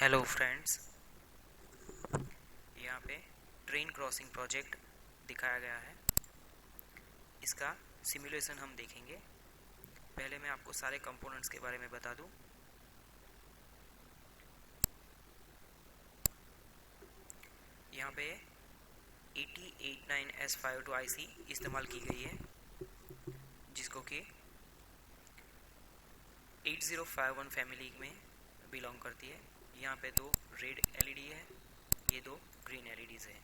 Hello friends, यहाँ पे train crossing project दिखाया गया है। इसका सिमुलेशन हम देखेंगे। पहले मैं आपको सारे कंपोनेंट्स के बारे में बता दूं। यहाँ पे ET89S52 IC इस्तेमाल की गई है, जिसको कि 8051 फैमिली में बिलोंग करती है। यहाँ पे दो रेड एलईडी है, ये दो ग्रीन एलईडीज है।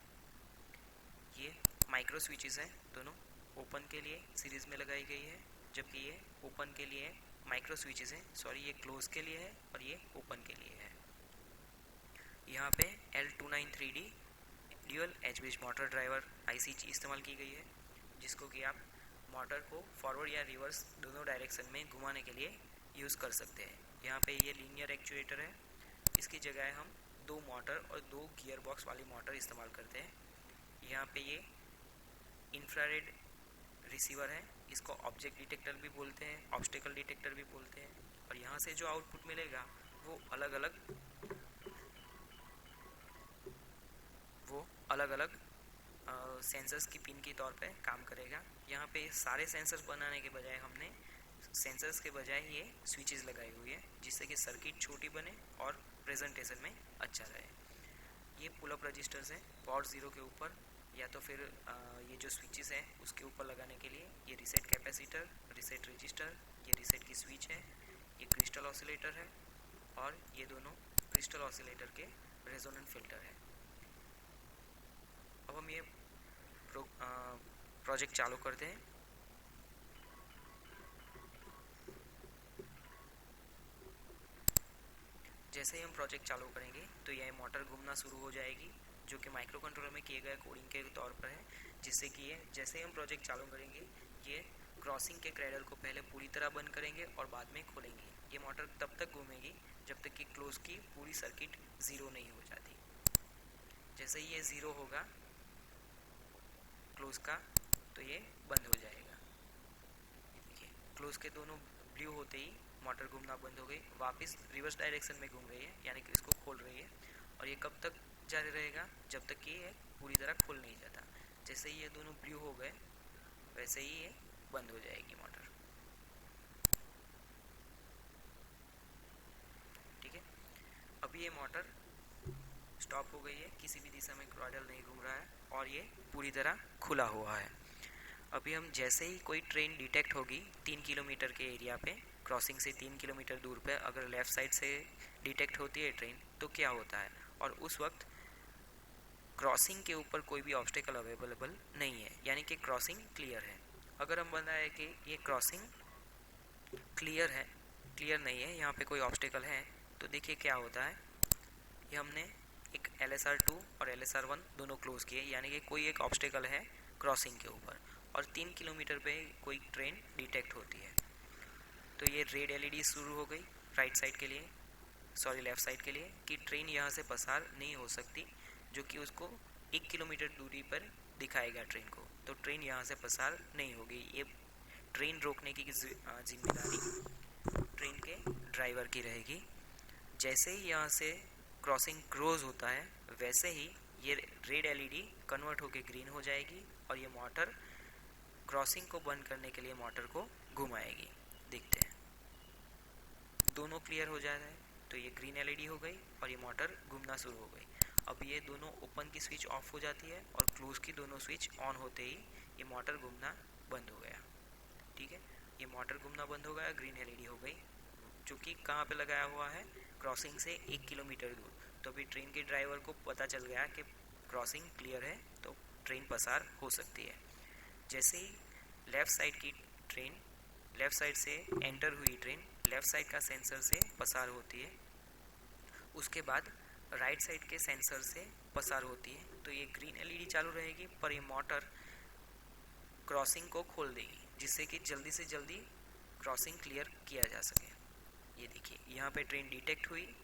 ये माइक्रो स्विचेस हैं, दोनों ओपन के लिए सीरीज में लगाई गई है, जबकि ये ओपन के लिए माइक्रो स्विचेस हैं, सॉरी ये क्लोज के लिए है और ये ओपन के लिए है। यहाँ पे L293D dual H bridge motor driver IC इस्तेमाल की गई है, जिसको कि आप मोटर को फॉरवर्ड या रिवर्स दोनों डायरेक्शन में घुमाने के लिए यूज़ कर सकते हैं। यहाँ पे ये लीनियर एक्चुएटर है, इसकी जगह हम दो मोटर और दो गियर बॉक्स वाली मोटर इस्तेमाल करते हैं। यहाँ पे ये इंफ्रारेड रिसीवर है, इसको ऑब्जेक्ट डिटेक्टर भी बोलते हैं, ऑब्स्टेकल डिटेक्टर भी बोलते हैं। और यहाँ से जो आउटपुट मिलेगा वो अलग अलग सेंसर्स की पिन के तौर पे काम करेगा। यहाँ पे सारे सेंसर्स बनाने के बजाय हमने सेंसर्स के बजाय ये स्विचेस लगाई हुई है, जिससे कि सर्किट छोटी बने और प्रेजेंटेशन में अच्छा रहे। ये पुल अप रजिस्टर्स हैं पॉट 0 के ऊपर, या तो फिर ये जो स्विचेस हैं उसके ऊपर लगाने के लिए। ये रीसेट कैपेसिटर, रीसेट रजिस्टर, ये रीसेट की स्विच है, ये क्रिस्टल ऑसिलेटर है और ये दोनों क्रिस्टल ऑसिलेटर के रेजोनेंट फिल्टर है। अब हम ये प्रोजेक्ट चालू करते हैं। जैसे ही हम प्रोजेक्ट चालू करेंगे तो यह मोटर घूमना शुरू हो जाएगी, जो कि माइक्रो कंट्रोलर में किए गए कोडिंग के तौर पर है, जिससे कि ये जैसे ही हम प्रोजेक्ट चालू करेंगे ये क्रॉसिंग के क्रैडल को पहले पूरी तरह बंद करेंगे और बाद में खोलेंगे। ये मोटर तब तक घूमेगी जब तक कि क्लोज की पूरी सर्किट ज़ीरो नहीं हो जाती। जैसे ही ये ज़ीरो होगा क्लोज का, तो ये बंद हो जाएगा। देखिए, क्लोज के दोनों ब्लू होते ही मोटर घूमना बंद हो गई, वापस रिवर्स डायरेक्शन में घूम रही है, यानी कि इसको खोल रही है। और ये कब तक जारी रहेगा? जब तक कि ये पूरी तरह खुल नहीं जाता। जैसे ही ये दोनों ब्लू हो गए वैसे ही ये बंद हो जाएगी मोटर। ठीक है, अभी ये मोटर स्टॉप हो गई है, किसी भी दिशा में क्रॉडल नहीं घूम रहा है और ये पूरी तरह खुला हुआ है। अभी हम जैसे ही कोई ट्रेन डिटेक्ट होगी 3 किलोमीटर के एरिया पे, क्रॉसिंग से 3 किलोमीटर दूर पे अगर लेफ़्ट साइड से डिटेक्ट होती है ट्रेन, तो क्या होता है? और उस वक्त क्रॉसिंग के ऊपर कोई भी ऑब्स्टेकल अवेलेबल नहीं है, यानी कि क्रॉसिंग क्लियर है। अगर हम बताएं कि ये क्रॉसिंग क्लियर है, क्लियर नहीं है, यहाँ पे कोई ऑब्स्टेकल है, तो देखिए क्या होता है। ये हमने एक LSR2 और LSR1 दोनों क्लोज किए, यानी कि कोई एक ऑब्स्टेकल है क्रॉसिंग के ऊपर और 3 किलोमीटर पे कोई ट्रेन डिटेक्ट होती है। तो ये रेड एलईडी शुरू हो गई राइट साइड के लिए, सॉरी लेफ़्ट साइड के लिए, कि ट्रेन यहाँ से पसार नहीं हो सकती, जो कि उसको 1 किलोमीटर दूरी पर दिखाएगा ट्रेन को। तो ट्रेन यहाँ से पसार नहीं होगी। ये ट्रेन रोकने की जिम्मेदारी ट्रेन के ड्राइवर की रहेगी। जैसे ही यहाँ से क्रॉसिंग क्लोज होता है वैसे ही ये रेड एलईडी कन्वर्ट होकर ग्रीन हो जाएगी और ये मोटर क्रॉसिंग को बंद करने के लिए मोटर को घुमाएगी। देखते हैं, दोनों क्लियर हो जाता है, तो ये ग्रीन एलईडी हो गई और ये मोटर घूमना शुरू हो गई। अब ये दोनों ओपन की स्विच ऑफ हो जाती है और क्लोज की दोनों स्विच ऑन होते ही ये मोटर घूमना बंद हो गया। ठीक है, ये मोटर घूमना बंद हो गया, ग्रीन एलईडी हो गई, जो कि कहाँ पे लगाया हुआ है? क्रॉसिंग से 1 किलोमीटर दूर। तो अभी ट्रेन के ड्राइवर को पता चल गया कि क्रॉसिंग क्लियर है, तो ट्रेन पसार हो सकती है। जैसे ही लेफ़्ट साइड की ट्रेन, लेफ़्ट साइड से एंटर हुई ट्रेन लेफ़्ट साइड का सेंसर से पसार होती है, उसके बाद राइट साइड के सेंसर से पसार होती है, तो ये ग्रीन एलईडी चालू रहेगी, पर ये मोटर क्रॉसिंग को खोल देगी, जिससे कि जल्दी से जल्दी क्रॉसिंग क्लियर किया जा सके। ये देखिए, यहाँ पे ट्रेन डिटेक्ट हुई,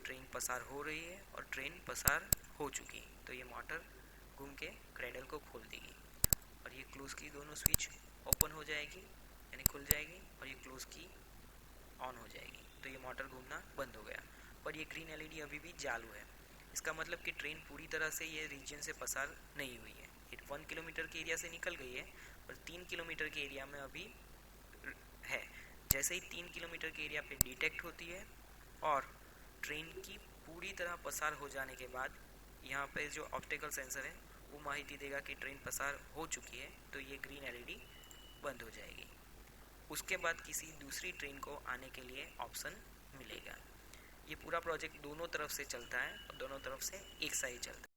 ट्रेन पसार हो रही है और ट्रेन पसार हो चुकी, तो ये मोटर घूम के क्रेडल को खोल देगी और ये क्लोज की दोनों स्विच ओपन हो जाएगी, यानी खुल जाएगी, और ये क्लोज की ऑन हो जाएगी, तो ये मोटर घूमना बंद हो गया। पर ये ग्रीन एलईडी अभी भी चालू है। इसका मतलब कि ट्रेन पूरी तरह से ये रीजन से पसार नहीं हुई है। ये 1 किलोमीटर के एरिया से निकल गई है और 3 किलोमीटर के एरिया में अभी है। जैसे ही 3 किलोमीटर के एरिया पे डिटेक्ट होती है और ट्रेन की पूरी तरह पसार हो जाने के बाद यहाँ पे जो ऑप्टिकल सेंसर है वो माहिती देगा कि ट्रेन पसार हो चुकी है, तो ये ग्रीन एलईडी बंद हो जाएगी। उसके बाद किसी दूसरी ट्रेन को आने के लिए ऑप्शन मिलेगा। ये पूरा प्रोजेक्ट दोनों तरफ से चलता है और दोनों तरफ से एक साथ ही चलता है।